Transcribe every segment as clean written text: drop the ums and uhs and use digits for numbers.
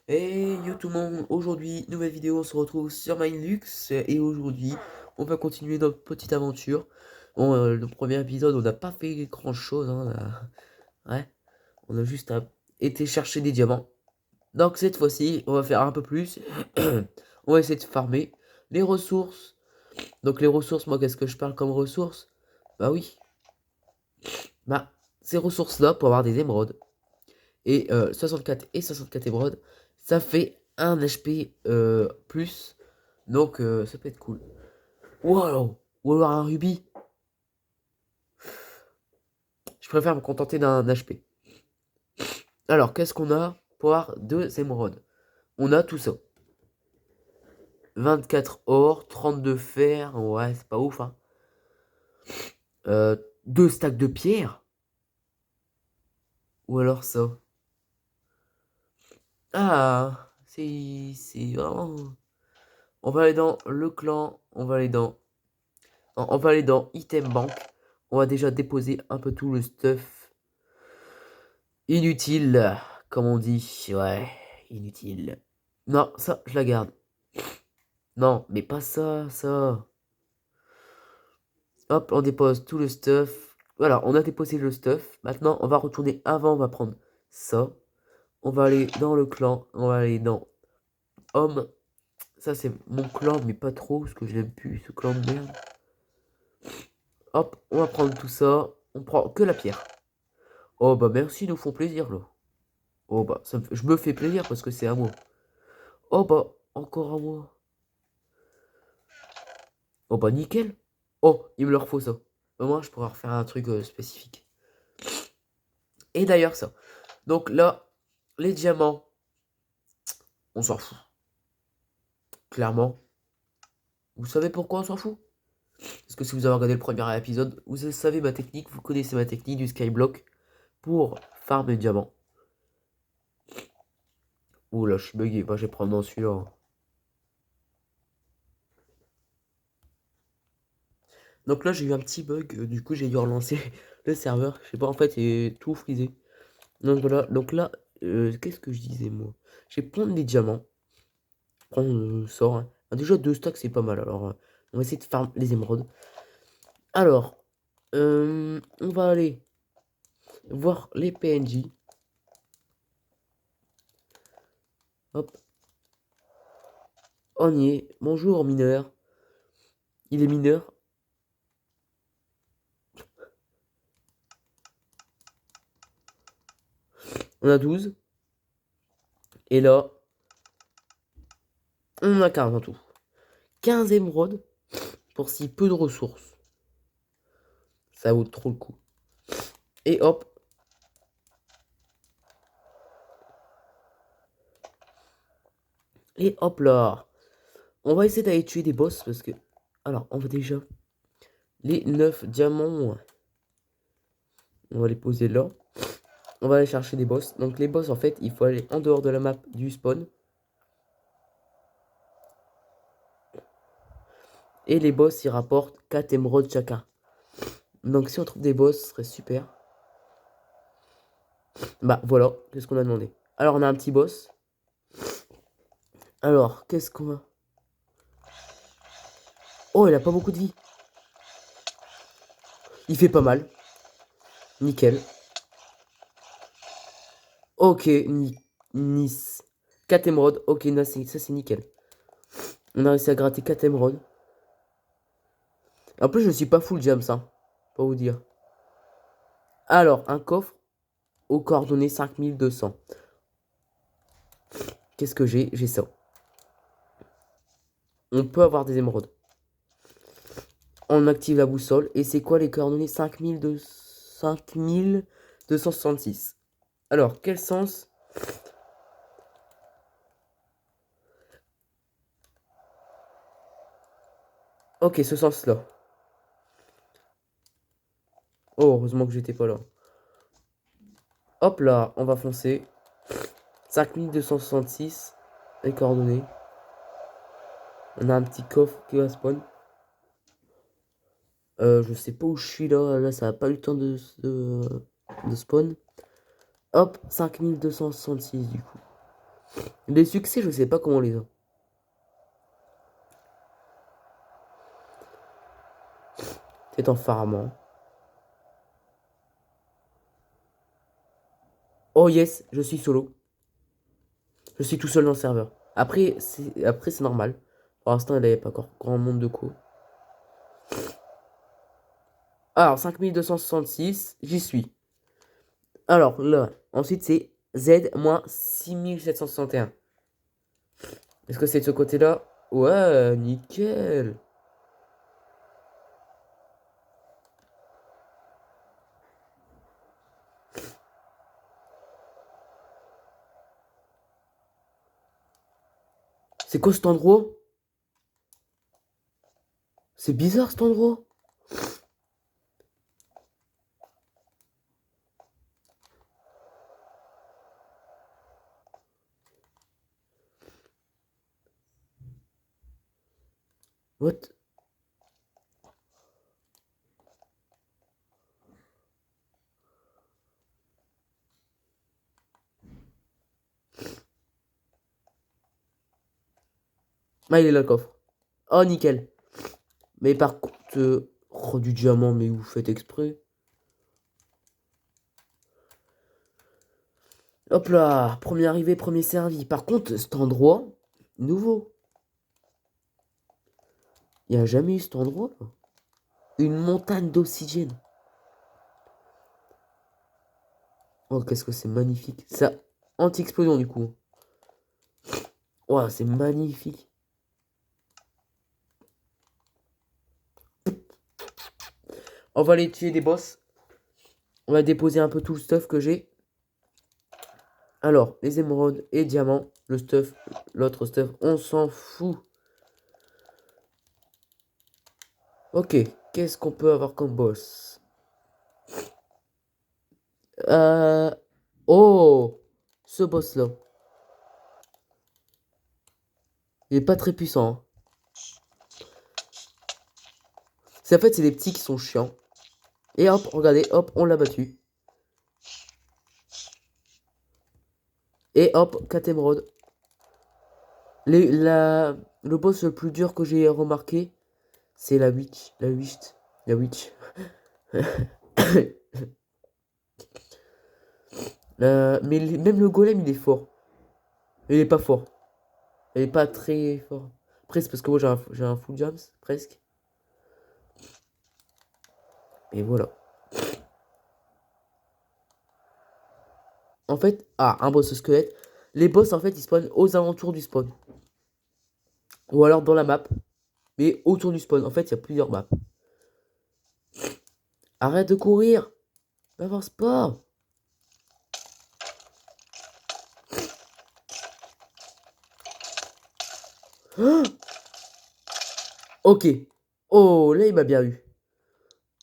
Et yo tout le monde, aujourd'hui, nouvelle vidéo, on se retrouve sur Minelux et aujourd'hui, on va continuer notre petite aventure. Bon, le premier épisode, on n'a pas fait grand chose, hein, ouais, on a juste été chercher des diamants. Donc cette fois-ci, on va faire un peu plus. On va essayer de farmer les ressources. Donc les ressources, moi, qu'est-ce que je parle comme ressources? Bah oui, bah ces ressources-là pour avoir des émeraudes. Et 64 et 64 émeraudes, ça fait un HP plus. Donc ça peut être cool. Wow! Ou alors un rubis. Je préfère me contenter d'un HP. Alors, qu'est-ce qu'on a pour avoir 2 émeraudes? On a tout ça. 24 or, 32 fer. Ouais, c'est pas ouf, hein. 2 stacks de pierre. Ou alors ça. Ah, c'est vraiment... On va aller dans le clan. On va aller dans Item Bank. On va déjà déposer un peu tout le stuff inutile, comme on dit. Ouais, inutile. Non, ça, je la garde. Non, mais pas ça, ça. Hop, on dépose tout le stuff. Voilà, on a déposé le stuff. Maintenant, on va retourner avant, on va prendre ça. On va aller dans le clan. On va aller dans Homme. Ça, c'est mon clan, mais pas trop, parce que je l'aime plus, ce clan de merde. Hop, on va prendre tout ça. On prend que la pierre. Oh, bah merci, ils nous font plaisir, là. Oh, bah, je me fais plaisir parce que c'est à moi. Oh, bah, encore à moi. Oh, bah, nickel. Oh, il me leur faut ça. Au moins, je pourrais refaire un truc spécifique. Et d'ailleurs, ça. Donc là, les diamants, on s'en fout. Clairement. Vous savez pourquoi on s'en fout? Parce que si vous avez regardé le premier épisode, vous savez ma technique, vous connaissez ma technique du skyblock pour farmer diamants. Ouh là, je suis bugué. Moi, je vais prendre dans celui-là. Donc là, j'ai eu un petit bug. Du coup, j'ai dû relancer le serveur. Je sais pas, en fait, il est tout frisé. Donc voilà. Donc là, qu'est-ce que je disais, moi? Je vais prendre des diamants. Prendre ça, hein. Ah, déjà, 2 stacks, c'est pas mal. Alors, on va essayer de farm les émeraudes. Alors, on va aller voir les PNJ. Hop, on y est. Bonjour, mineur. Il est mineur. On a 12. Et là, on a 15 en tout. 15 émeraudes pour si peu de ressources. Ça vaut trop le coup. Et hop. Et hop là. On va essayer d'aller tuer des boss parce que... Alors, on va déjà... Les 9 diamants. On va les poser là. On va aller chercher des boss. Donc les boss, en fait, il faut aller en dehors de la map du spawn. Et les boss, ils rapportent 4 émeraudes chacun. Donc si on trouve des boss, ce serait super. Bah voilà, qu'est-ce qu'on a demandé. Alors on a un petit boss. Alors, qu'est-ce qu'on a? Oh, il a pas beaucoup de vie. Il fait pas mal. Nickel. Ok, Nice. 4 émeraudes. Ok, ça c'est nickel. On a réussi à gratter 4 émeraudes. En plus, je suis pas full jam, ça. Pas vous dire. Alors, un coffre aux coordonnées 5200. Qu'est-ce que j'ai? J'ai ça. On peut avoir des émeraudes. On active la boussole. Et c'est quoi les coordonnées? 5266. Alors, quel sens? Ok, ce sens-là. Oh, heureusement que j'étais pas là. Hop là, on va foncer. 5266. Les coordonnées. On a un petit coffre qui va spawn. Je sais pas où je suis là. Là, ça a pas eu le temps de spawn. Hop, 5266 du coup. Les succès, je sais pas comment on les a. C'est en farmant. Oh yes, je suis solo. Je suis tout seul dans le serveur. Après c'est normal. Pour l'instant, il n'y avait pas encore grand monde de co. Alors, 5266, j'y suis. Alors, là, ensuite, c'est Z-6761. Est-ce que c'est de ce côté-là? Ouais, nickel. C'est quoi cet endroit? C'est bizarre cet endroit. What? Ah, il est là le coffre. Oh, nickel. Mais par contre... Oh, du diamant, mais vous faites exprès. Hop là, premier arrivé, premier servi. Par contre, cet endroit, nouveau. Il n'y a jamais eu cet endroit, là. Une montagne d'oxygène. Oh, qu'est-ce que c'est magnifique. Ça, anti-explosion, du coup. Oh, c'est magnifique. On va aller tuer des boss. On va déposer un peu tout le stuff que j'ai. Alors, les émeraudes et diamants. Le stuff, l'autre stuff, on s'en fout. Ok, qu'est-ce qu'on peut avoir comme boss? Euh... Oh, ce boss-là. Il est pas très puissant, hein. En fait, c'est des petits qui sont chiants. Et hop, regardez, hop, on l'a battu. Et hop, 4 émeraudes. Le boss le plus dur que j'ai remarqué, c'est la witch. La witch. La witch. Mais même le golem, il est fort. Il est pas fort. Il est pas très fort. Après, c'est parce que moi, j'ai un full jams, presque. Et voilà. En fait, un boss squelette. Les boss, en fait, ils spawnent aux alentours du spawn. Ou alors dans la map. Mais autour du spawn. En fait, il y a plusieurs maps. Arrête de courir. N'avance pas. Ah, ok. Oh, là, il m'a bien eu.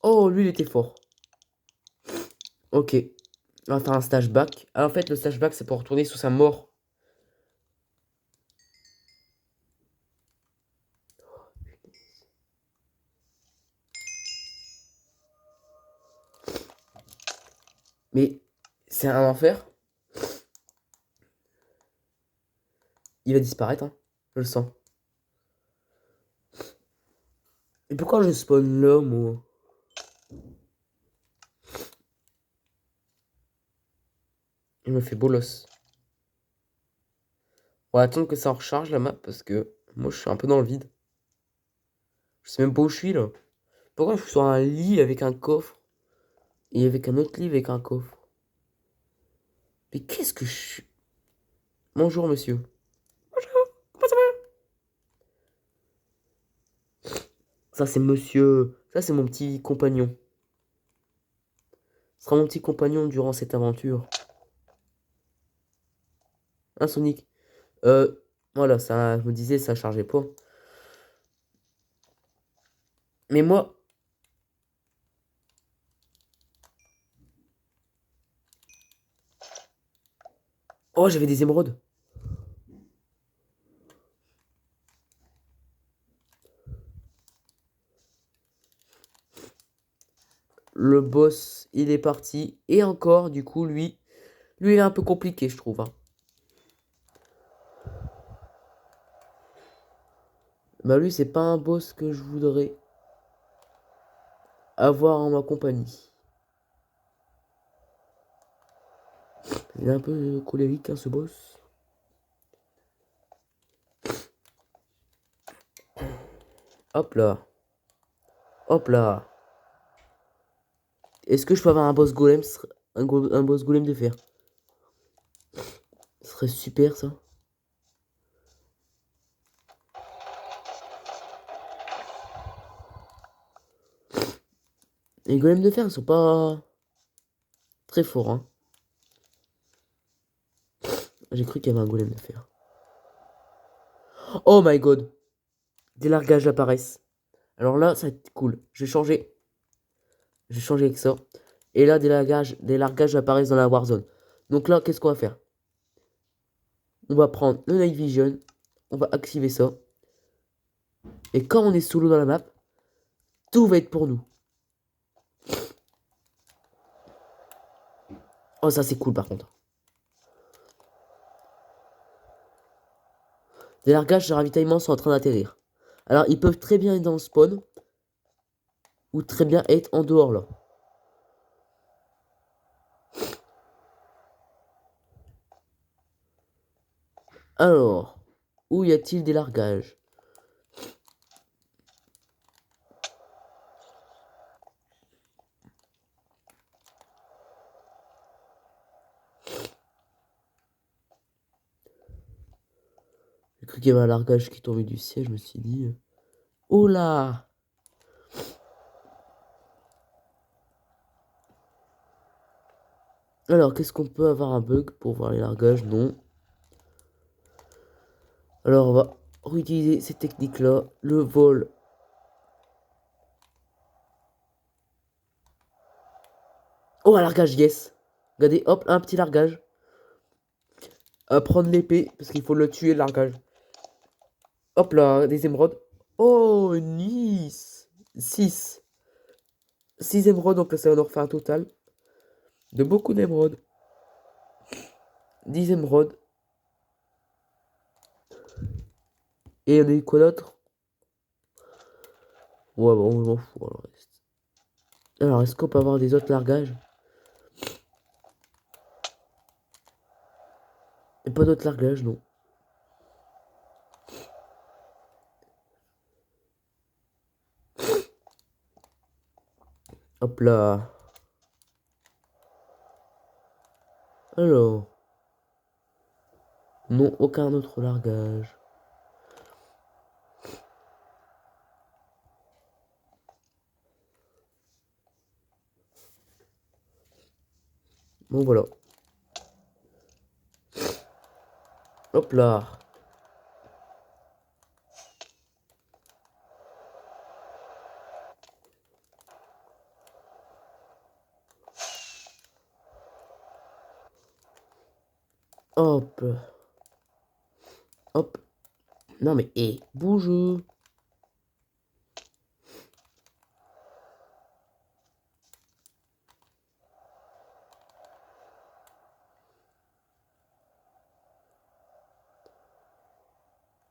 Oh, lui, il était fort. Ok. On va faire un stage back. Ah, en fait, le stage back, c'est pour retourner sous sa mort. Mais c'est un enfer. Il va disparaître, hein. Je le sens. Et pourquoi je spawn là, moi? Il me fait bolos. On va attendre que ça recharge la map parce que moi, je suis un peu dans le vide. Je sais même pas où je suis, là. Pourquoi je suis sur un lit avec un coffre? Et avec un autre lit avec un coffre? Mais qu'est-ce que je suis? Bonjour, monsieur. Comment ça va? Ça, c'est monsieur. Ça, c'est mon petit compagnon. Ce sera mon petit compagnon durant cette aventure. Hein, Sonic? Voilà, ça, je me disais, ça chargeait pas. Mais moi... Oh, j'avais des émeraudes. Le boss, il est parti. Et encore, du coup, lui, il est un peu compliqué, je trouve, hein. Bah lui, c'est pas un boss que je voudrais avoir en ma compagnie. Il est un peu colérique, hein, ce boss. Hop là. Hop là. Est-ce que je peux avoir un boss golem, un boss golem de fer? Ce serait super, ça. Les golems de fer, ils sont pas très forts, hein. J'ai cru qu'il y avait un golem de fer. Oh my god. Des largages apparaissent. Alors là, ça va être cool. Je vais changer. Je vais changer avec ça. Et là, des largages apparaissent dans la Warzone. Donc là, qu'est-ce qu'on va faire? On va prendre le Night Vision. On va activer ça. Et quand on est sous l'eau dans la map, tout va être pour nous. Oh, ça c'est cool par contre. Des largages de ravitaillement sont en train d'atterrir. Alors, ils peuvent très bien être dans le spawn. Ou très bien être en dehors là. Alors, où y a-t-il des largages? J'ai cru qu'il y avait un largage qui tombait du ciel, je me suis dit... Oh là! Alors, qu'est-ce qu'on peut avoir un bug pour voir les largages? Non. Alors, on va réutiliser ces techniques-là. Le vol. Oh, un largage, yes! Regardez, hop, un petit largage. À prendre l'épée, parce qu'il faut le tuer, le largage. Hop là, des émeraudes. Oh, nice! 6. 6 émeraudes, donc là, ça va nous refaire un total de beaucoup d'émeraudes. 10 émeraudes. Et on a eu quoi d'autre? Ouais, bon, on m'en fout, alors. Alors, est-ce qu'on peut avoir des autres largages? Et pas d'autres largages, non. Hop là. Alors. Non, aucun autre largage. Bon, voilà. Hop là. Hop. Hop. Non, mais, hé, bouge.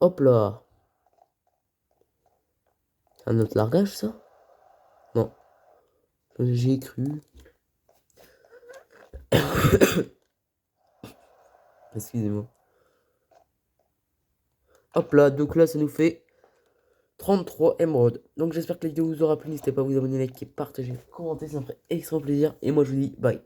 Hop là. Un autre largage, ça? Non. J'ai cru. Excusez-moi. Hop là, donc là, ça nous fait 33 émeraudes. Donc j'espère que la vidéo vous aura plu. N'hésitez pas à vous abonner, liker, partager, commenter. Ça me ferait extrêmement plaisir. Et moi, je vous dis bye.